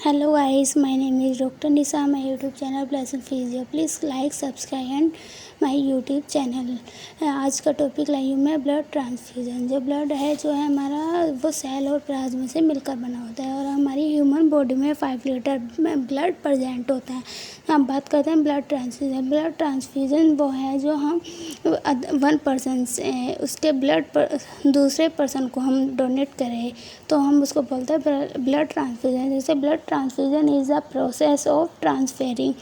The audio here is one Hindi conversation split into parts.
Hello guys, my name is Dr. Nisa. My YouTube channel Blessing Physio. Please like, subscribe and my YouTube channel. आज का टॉपिक लाई हूँ मैं ब्लड ट्रांसफ्यूज़न। जो ब्लड है जो है हमारा वो सेल और प्लाज्मा से मिलकर बना होता है और हमारी ह्यूमन बॉडी में 5 लीटर में ब्लड प्रेजेंट होता है। हम बात करते हैं ब्लड ट्रांसफ्यूज़न। ब्लड ट्रांसफ्यूज़न वो है जो हम 1 पर्सन से उसके ब्लड पर दूसरे पर्सन को हम डोनेट करें तो हम उसको बोलते हैं ब्लड ट्रांसफ्यूज़न। जैसे blood transfusion is the process of transferring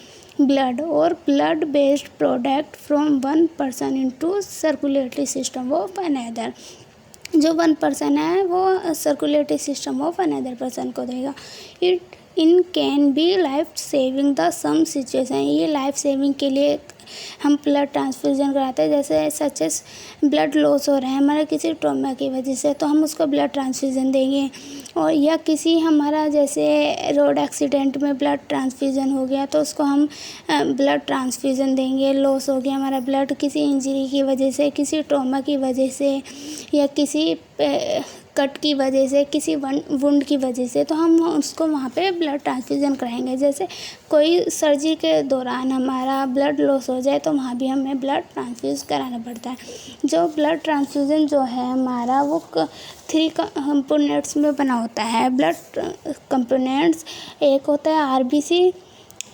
blood or blood based product from one person into circulatory system of another। जो 1 पर्सन है वो circulatory system of another person को देगा। It in can be life saving the some situation. ये लाइफ सेविंग के लिए हम ब्लड ट्रांसफ्यूज़न कराते हैं। जैसे सच एस ब्लड लॉस हो रहा है हमारा किसी ट्रॉमा की वजह से तो हम उसको ब्लड ट्रांसफ्यूज़न देंगे। और या किसी हमारा जैसे रोड एक्सीडेंट में ब्लड ट्रांसफ्यूज़न हो गया तो उसको हम ब्लड ट्रांसफ्यूज़न देंगे। लॉस हो गया हमारा ब्लड किसी इंजरी की वजह से, किसी ट्रॉमा की वजह से या किसी कट की वजह से, किसी वुंड की वजह से तो हम उसको वहाँ पे ब्लड ट्रांसफ्यूज़न कराएंगे। जैसे कोई सर्जरी के दौरान हमारा ब्लड लॉस हो जाए तो वहाँ भी हमें ब्लड ट्रांसफ्यूज़ कराना पड़ता है। जो ब्लड ट्रांसफ्यूज़न जो है हमारा वो 3 कंपोनेंट्स में बना होता है। ब्लड कंपोनेंट्स एक होता है आरबीसी,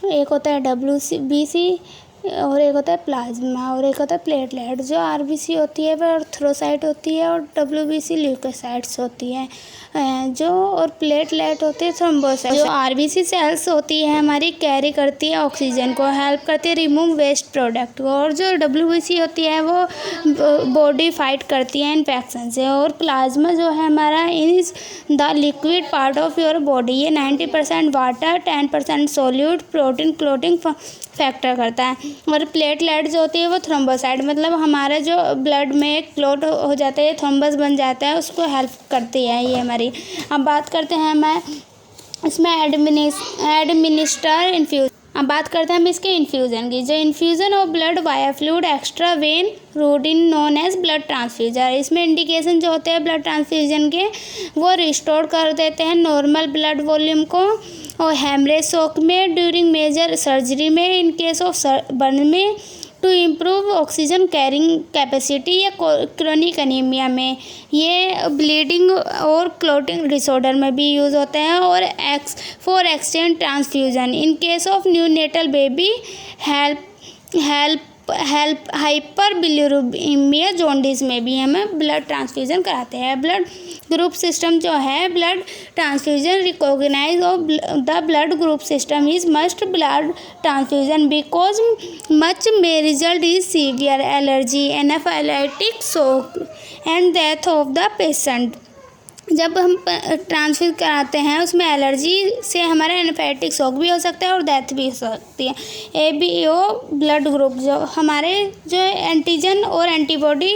एक होता है डब्ल्यूबीसी और एक होता है प्लाज्मा और एक होता है प्लेटलेट। जो आरबीसी होती है वह एरिथ्रोसाइट होती है और डब्ल्यूबीसी ल्यूकोसाइट्स होती है जो और प्लेटलेट होती है थ्रोम्बोसाइट। जो आरबीसी सेल्स होती है हमारी कैरी करती है ऑक्सीजन को, हेल्प करती है रिमूव वेस्ट प्रोडक्ट को। और जो डब्ल्यूबीसी होती है वो बॉडी फाइट करती है इन्फेक्शन से। और प्लाज्मा जो है हमारा is the liquid part of your body. ये 90% water, 10% solute protein clotting factor करता है। और प्लेटलेट जो होती है वो थ्रोम्बोसाइट मतलब हमारा जो ब्लड में क्लॉट हो जाता है, थ्रोम्बस बन जाता है, उसको हेल्प करती है ये हमारी। अब बात करते हैं मैं इसमें एडमिनिस्टर इन्फ्यूज़न। अब बात करते हैं हम इसके इन्फ्यूज़न की। जो infusion of blood via fluid extra vein routine known as blood transfusion. इसमें इंडिकेशन जो होते हैं ब्लड ट्रांसफ्यूजन के वो रिस्टोर कर देते हैं नॉर्मल ब्लड वॉल्यूम को। और हेमरेज शॉक में, ड्यूरिंग मेजर सर्जरी में, इन केस ऑफ बर्न में, to improve oxygen carrying capacity या क्रोनिक एनीमिया में। ये ब्लीडिंग और क्लॉटिंग डिसऑर्डर में भी यूज़ होते हैं। और for extend transfusion in case of neonatal baby help hyperbilirubinaemia jaundice में भी हमें ब्लड ट्रांसफ्यूज़न कराते हैं। ब्लड ग्रुप सिस्टम जो है blood transfusion recognise of the blood group system is must blood transfusion because much may result is severe allergy anaphylactic shock and death of the patient. जब हम ट्रांसफ्यूज कराते हैं उसमें एलर्जी से हमारा एनाफाइलेटिक शॉक भी हो सकता है और डेथ भी हो सकती है। ABO ब्लड ग्रुप जो हमारे जो एंटीजन और एंटीबॉडी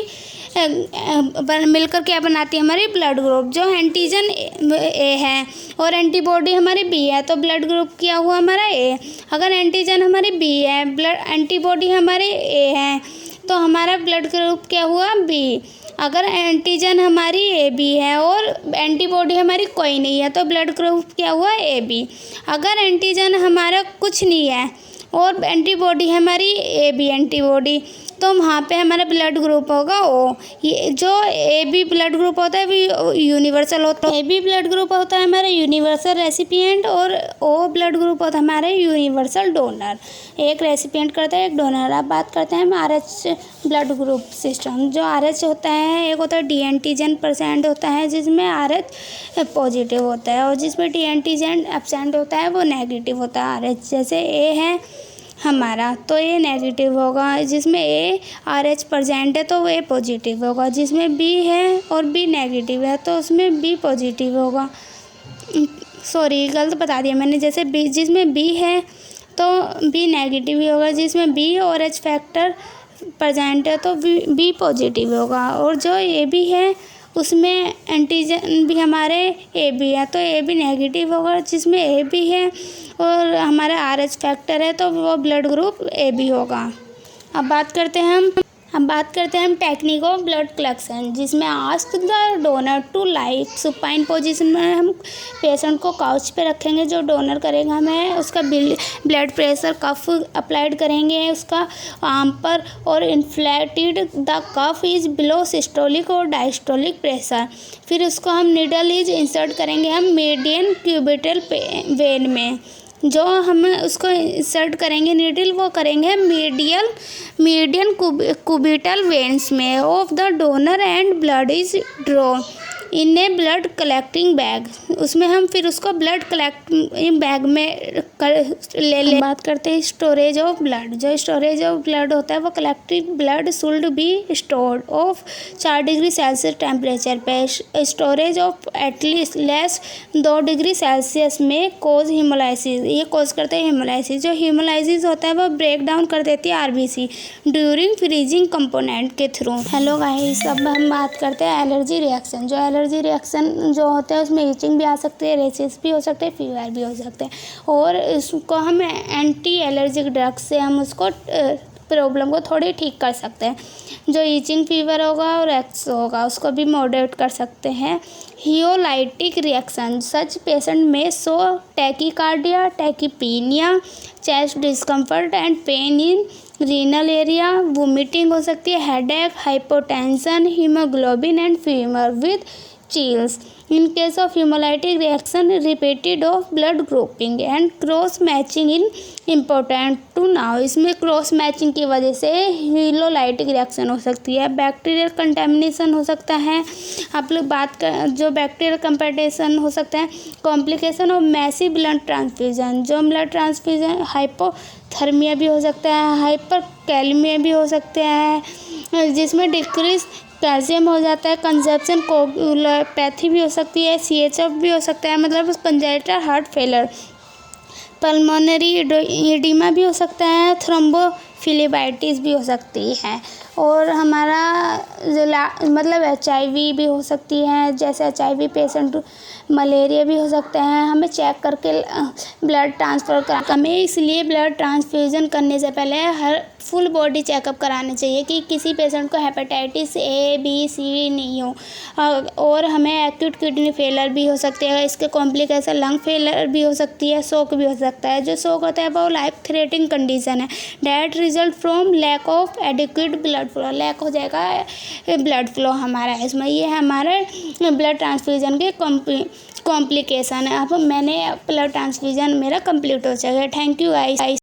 मिलकर क्या बनाती है हमारी ब्लड ग्रुप। जो एंटीजन A है और एंटीबॉडी हमारी B है तो ब्लड ग्रुप क्या हुआ हमारा A। अगर एंटीजन हमारी B है, ब्लड एंटीबॉडी हमारी A है तो हमारा ब्लड ग्रुप क्या हुआ B। अगर एंटीजन हमारी AB है और एंटीबॉडी हमारी कोई नहीं है तो ब्लड ग्रुप क्या हुआ AB। अगर एंटीजन हमारा कुछ नहीं है और एंटीबॉडी हमारी AB एंटीबॉडी तो वहाँ पे हमारा ब्लड ग्रुप होगा O। ये जो AB ब्लड ग्रुप होता है वो यूनिवर्सल होता है। AB ब्लड ग्रुप होता है हमारा यूनिवर्सल रेसिपिएंट और O ब्लड ग्रुप होता है हमारे यूनिवर्सल डोनर। एक रेसिपिएंट करता है एक डोनर। अब बात करते हैं हम RH ब्लड ग्रुप सिस्टम। जो RH होता है एक होता है D एंटीजन परसेंट होता है जिसमें RH पॉजिटिव होता है और जिसमें D एंटीजन एब्सेंट होता है वो नेगेटिव होता है RH। जैसे A है हमारा तो A नेगेटिव होगा, जिसमें A RH प्रेजेंट है तो वो A पॉजिटिव होगा, जिसमें B है और B नेगेटिव है तो उसमें B पॉजिटिव होगा। सॉरी गलत बता दिया मैंने। जैसे B जिसमें B है तो B नेगेटिव ही होगा, जिसमें B और H फैक्टर प्रेजेंट है तो B पॉजिटिव होगा। और जो AB है उसमें एंटीजन भी हमारे AB है तो AB नेगेटिव होगा, जिसमें AB है और हमारा RH फैक्टर है तो वो ब्लड ग्रुप AB होगा। अब बात करते हैं हम अब बात करते हैं हम टेक्निक ऑफ ब्लड कलेक्शन, जिसमें ask the donor to lie supine position में हम पेशेंट को काउच पे रखेंगे। जो डोनर करेगा हमें उसका ब्लड प्रेशर कफ अप्लाइड करेंगे उसका आर्म पर, और inflated the cuff is below systolic और डायस्टोलिक प्रेशर। फिर उसको हम निडल इज इंसर्ट करेंगे हम मीडियन क्यूबिटल वेन में। जो हम उसको इंसर्ट करेंगे नीडल वो करेंगे मीडियन क्यूबिटल वेन्स में of the donor and blood is draw in A blood collecting bag. उसमें हम फिर उसको ब्लड कलेक्टिंग बैग में ले बात करते हैं स्टोरेज ऑफ ब्लड। जो स्टोरेज ऑफ ब्लड होता है वो collective blood should be stored of 4 degree Celsius temperature पे। Storage of at least less 2 degree Celsius में कोज हीमोलाइसिस, ये कोज करते हैं हीमोलाइसिस। जो हीमोलाइसिस होता है वो ब्रेक डाउन कर देती है आरबीसी ड्यूरिंग फ्रीजिंग कंपोनेंट के थ्रू। हेलो गाइस, अब हम बात करते हैं एलर्जी रिएक्शन। जो एलर्जी रिएक्शन जो होते हैं उसमें ईचिंग भी आ सकती है, रेशेस भी हो सकते हैं, फीवर भी हो सकते हैं, और इसको हम एंटी एलर्जिक ड्रग से हम उसको प्रॉब्लम को थोड़ी ठीक कर सकते हैं। जो ईचिंग फीवर होगा और एक्स होगा उसको भी मॉडरेट कर सकते हैं। हियोलाइटिक रिएक्शन, सच पेशेंट में show tachycardia, tachypnoea, chest discomfort and pain in renal area, vomiting हो सकती है, headache, hypotension, haemoglobin and fever with chills. In case of hemolytic reaction, repeated of blood grouping and cross matching in important to now. इसमें क्रॉस मैचिंग की वजह से हीमोलाइटिक रिएक्शन हो सकती है। बैक्टीरियल कंटेमिनेशन हो सकता है। आप लोग बात कर जो बैक्टीरियल कंपेटेशन हो सकता है। Complication of massive blood transfusion, जो ब्लड ट्रांसफ्यूजन हाइपोथर्मिया भी हो सकता है, हाइपरकैलेमिया भी हो सकता है, जिसमें डिक्रीज कैल्शियम हो जाता है, कंजप्शन कोगुलोपैथी भी हो सकती है, CHF भी हो सकता है, मतलब congenital heart failure, pulmonary oedema भी हो सकता है, थ्रोम्बोफिलिबाइटिस भी हो सकती है, और हमारा मतलब HIV भी हो सकती है। जैसे HIV पेशेंट मलेरिया भी हो सकता है। हमें चेक करके ब्लड ट्रांसफ़र कर हमें इसलिए ब्लड ट्रांसफ्यूज़न करने से पहले हर फुल बॉडी चेकअप कराना चाहिए कि किसी पेशेंट को हेपेटाइटिस A, B, C नहीं हो। और हमें एक्यूट किडनी फेलर भी हो सकती है। इसके कॉम्प्लिकेशन लंग फेलर भी हो सकती है, शोक भी हो सकता है। जो शोक होता है वो लाइफ थ्रेटनिंग कंडीशन है that result from lack of adequate blood flow, lack हो जाएगा ब्लड फ्लो हमारा इसमें। ये हमारे ब्लड ट्रांसफ्यूज़न के कॉम्प्लिकेशन है। अब मैंने ब्लड ट्रांसफ्यूज़न मेरा कंप्लीट हो जाएगा। Thank you guys.